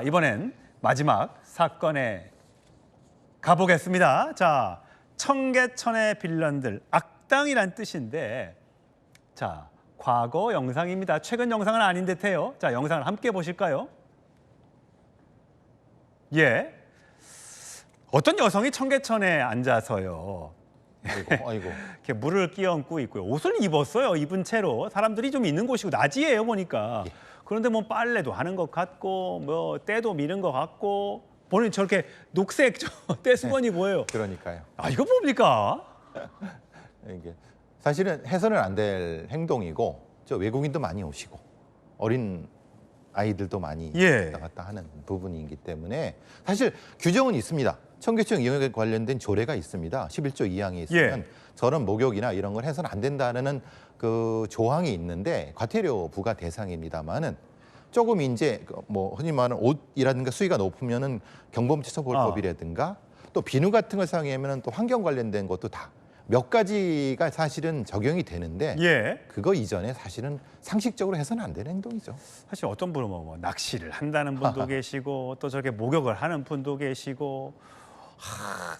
이번엔 마지막 사건에 가보겠습니다. 자, 청계천의 빌런들, 악당이란 뜻인데, 자, 과거 영상입니다. 최근 영상은 아닌 듯해요. 자, 영상을 함께 보실까요? 예. 어떤 여성이 청계천에 앉아서요. 아이고. 이렇게 물을 끼얹고 있고요. 옷을 입었어요. 입은 채로. 사람들이 좀 있는 곳이고 낮이에요, 보니까. 예. 그런데 뭐 빨래도 하는 것 같고 뭐 때도 미는 것 같고 보니 저렇게 녹색 떼수건이 보여요. 그러니까요. 아, 이거 뭡니까? 이게 사실은 해서는 안 될 행동이고, 저 외국인도 많이 오시고 어린 아이들도 많이 예. 왔다 갔다 하는 부분이기 때문에 사실 규정은 있습니다. 청계천 이용에 관련된 조례가 있습니다. 11조 2항에 있으면 예. 저런 목욕이나 이런 걸 해서는 안 된다는 그 조항이 있는데 과태료 부과 대상입니다만은 조금 이제 뭐 흔히 말하는 옷이라든가 수위가 높으면은 경범죄처벌법이라든가 또 비누 같은 걸 사용하면은 또 환경 관련된 것도 다 몇 가지가 사실은 적용이 되는데 예. 그거 이전에 사실은 상식적으로 해서는 안 되는 행동이죠. 사실 어떤 분은 뭐 낚시를 한다는 분도 계시고 또 저렇게 목욕을 하는 분도 계시고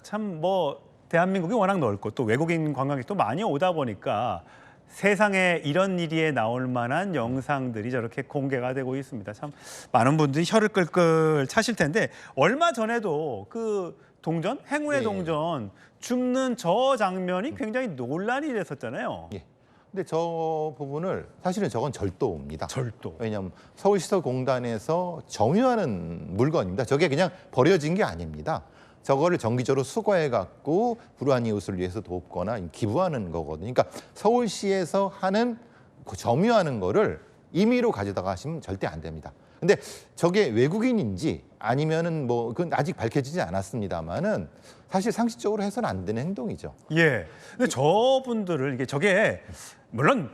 참 뭐 대한민국이 워낙 넓고 또 외국인 관광객도 많이 오다 보니까 세상에 이런 일이 나올 만한 영상들이 저렇게 공개가 되고 있습니다. 참 많은 분들이 혀를 끌끌 차실 텐데 얼마 전에도 그 동전, 행운의 네. 동전 줍는 저 장면이 굉장히 논란이 됐었잖아요. 예. 근데 저 부분을 사실은 저건 절도입니다. 절도. 왜냐하면 서울시설공단에서 점유하는 물건입니다. 저게 그냥 버려진 게 아닙니다. 저거를 정기적으로 수거해 갖고 불우한 이웃을 위해서 돕거나 기부하는 거거든요. 그러니까 서울시에서 하는 그 점유하는 거를 임의로 가져다가 하시면 절대 안 됩니다. 근데 저게 외국인인지 아니면은 뭐 그건 아직 밝혀지지 않았습니다만은 사실 상식적으로 해서는 안 되는 행동이죠. 예. 근데 저분들을 이게 저게 물론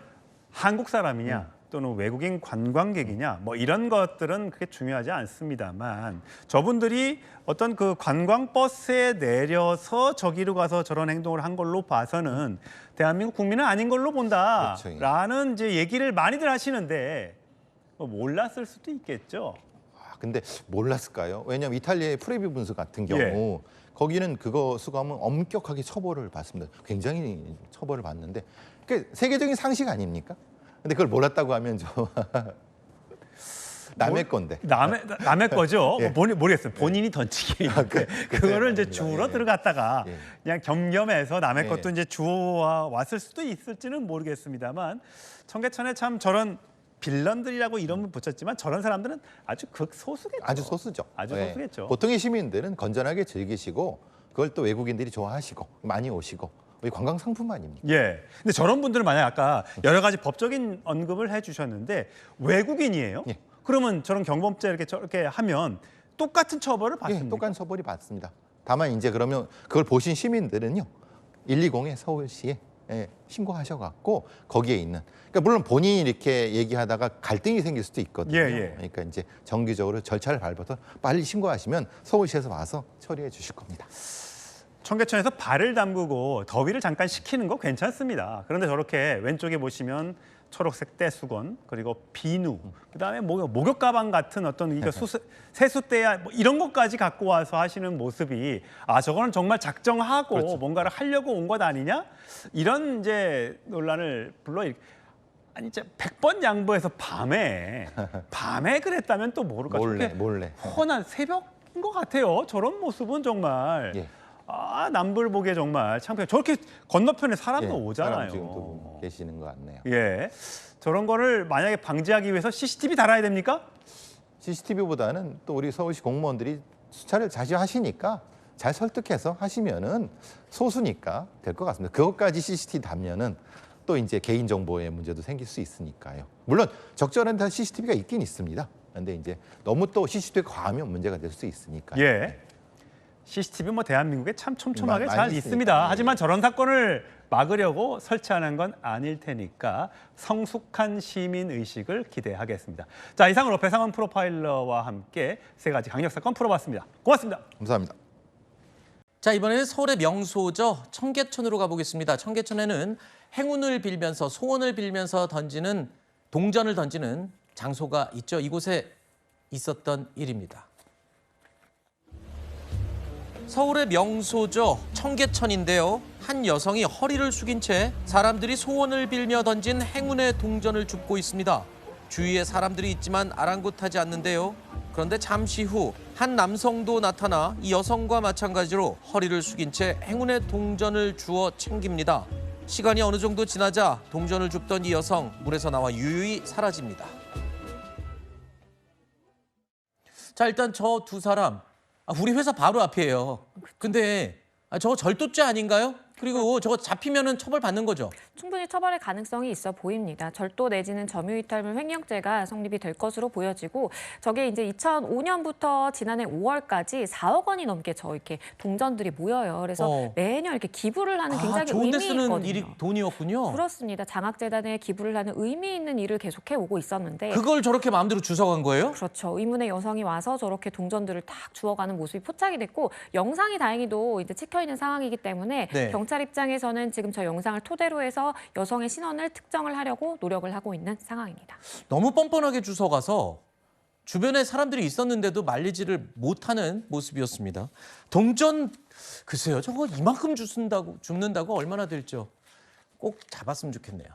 한국 사람이냐 또는 외국인 관광객이냐 뭐 이런 것들은 그렇게 중요하지 않습니다만 저분들이 어떤 그 관광 버스에 내려서 저기로 가서 저런 행동을 한 걸로 봐서는 대한민국 국민은 아닌 걸로 본다라는 이제 얘기를 많이들 하시는데 뭐 몰랐을 수도 있겠죠. 근데 몰랐을까요? 왜냐하면 이탈리아의 프레비 분수 같은 경우 거기는 그거 수거하면 엄격하게 처벌을 받습니다. 굉장히 처벌을 받는데 그게 세계적인 상식 아닙니까? 근데 그걸 몰랐다고 하면 좀 남의 건데. 남의 거죠. 예. 모르겠어요. 본인이 던지기. 그거를 이제 주우러 들어갔다가 그냥 겸겸해서 남의 것도 이제 주워 왔을 수도 있을지는 모르겠습니다만 청계천에 참 저런 빌런들이라고 이름을 붙였지만 저런 사람들은 아주 극소수겠죠. 아주 소수죠. 아주 소수겠죠. 보통의 시민들은 건전하게 즐기시고 그걸 또 외국인들이 좋아하시고 많이 오시고 관광 상품 아닙니까? 예. 근데 저런 분들은 만약 아까 여러 가지 법적인 언급을 해주셨는데 외국인이에요? 예. 그러면 저런 경범죄 이렇게 저렇게 하면 똑같은 처벌을 받습니까? 예, 똑같은 처벌이 받습니다. 다만 이제 그러면 그걸 보신 시민들은요 120에 서울시에 신고하셔갖고 거기에 있는 그러니까 물론 본인이 이렇게 얘기하다가 갈등이 생길 수도 있거든요. 그러니까 이제 정기적으로 절차를 밟아서 빨리 신고하시면 서울시에서 와서 처리해 주실 겁니다. 청계천에서 발을 담그고 더위를 잠깐 식히는 거 괜찮습니다. 그런데 저렇게 왼쪽에 보시면 초록색 떼수건 그리고 비누 그다음에 목욕 가방 같은 어떤 이거 세숫대야 뭐 이런 것까지 갖고 와서 하시는 모습이 저거는 정말 작정하고 그렇죠. 뭔가를 하려고 온 것 아니냐 이런 이제 논란을 아니 이제 100번 양보해서 밤에 그랬다면 또 모를까 몰래 훤한 새벽인 것 같아요. 저런 모습은 정말. 남불 보기에 정말 창피해. 저렇게 건너편에 사람도 오잖아요. 사람 지금 또 계시는 것 같네요. 예, 저런 거를 만약에 방지하기 위해서 CCTV 달아야 됩니까? CCTV보다는 또 우리 서울시 공무원들이 수차를 자주 하시니까 잘 설득해서 하시면은 소수니까 될 것 같습니다. 그것까지 CCTV 달면은 또 이제 개인 정보의 문제도 생길 수 있으니까요. 물론 적절한 다 CCTV가 있긴 있습니다. 그런데 이제 너무 또 CCTV가 과하면 문제가 될 수 있으니까요. 예. CCTV 뭐 대한민국에 참 촘촘하게 잘 있습니다. 예. 하지만 저런 사건을 막으려고 설치하는 건 아닐 테니까 성숙한 시민 의식을 기대하겠습니다. 자, 이상으로 배상원 프로파일러와 함께 세 가지 강력 사건 풀어봤습니다. 고맙습니다. 감사합니다. 자, 이번에는 서울의 명소죠. 청계천으로 가보겠습니다. 청계천에는 행운을 빌면서 소원을 빌면서 동전을 던지는 장소가 있죠. 이곳에 있었던 일입니다. 서울의 명소죠. 청계천인데요. 한 여성이 허리를 숙인 채 사람들이 소원을 빌며 던진 행운의 동전을 줍고 있습니다. 주위에 사람들이 있지만 아랑곳하지 않는데요. 그런데 잠시 후 한 남성도 나타나 이 여성과 마찬가지로 허리를 숙인 채 행운의 동전을 주워 챙깁니다. 시간이 어느 정도 지나자 동전을 줍던 이 여성 물에서 나와 유유히 사라집니다. 자, 일단 저 두 사람 우리 회사 바로 앞이에요. 근데 저거 절도죄 아닌가요? 그리고 저거 잡히면은 처벌받는 거죠? 충분히 처벌의 가능성이 있어 보입니다. 절도 내지는 점유이탈물 횡령죄가 성립이 될 것으로 보여지고 저게 이제 2005년부터 지난해 5월까지 4억 원이 넘게 저 이렇게 동전들이 모여요. 그래서 매년 이렇게 기부를 하는 굉장히 좋은 데 의미 쓰는 있거든요. 일이 돈이었군요. 그렇습니다. 장학재단에 기부를 하는 의미 있는 일을 계속해 오고 있었는데 그걸 저렇게 마음대로 주워간 거예요? 그렇죠. 의문의 여성이 와서 저렇게 동전들을 탁 주워가는 모습이 포착이 됐고 영상이 다행히도 이제 찍혀 있는 상황이기 때문에 네. 경찰 입장에서는 지금 저 영상을 토대로 해서 여성의 신원을 특정을 하려고 노력을 하고 있는 상황입니다. 너무 뻔뻔하게 주워가서 주변에 사람들이 있었는데도 말리지를 못하는 모습이었습니다. 동전 글쎄요, 저거 이만큼 줍는다고 얼마나 될지요? 꼭 잡았으면 좋겠네요.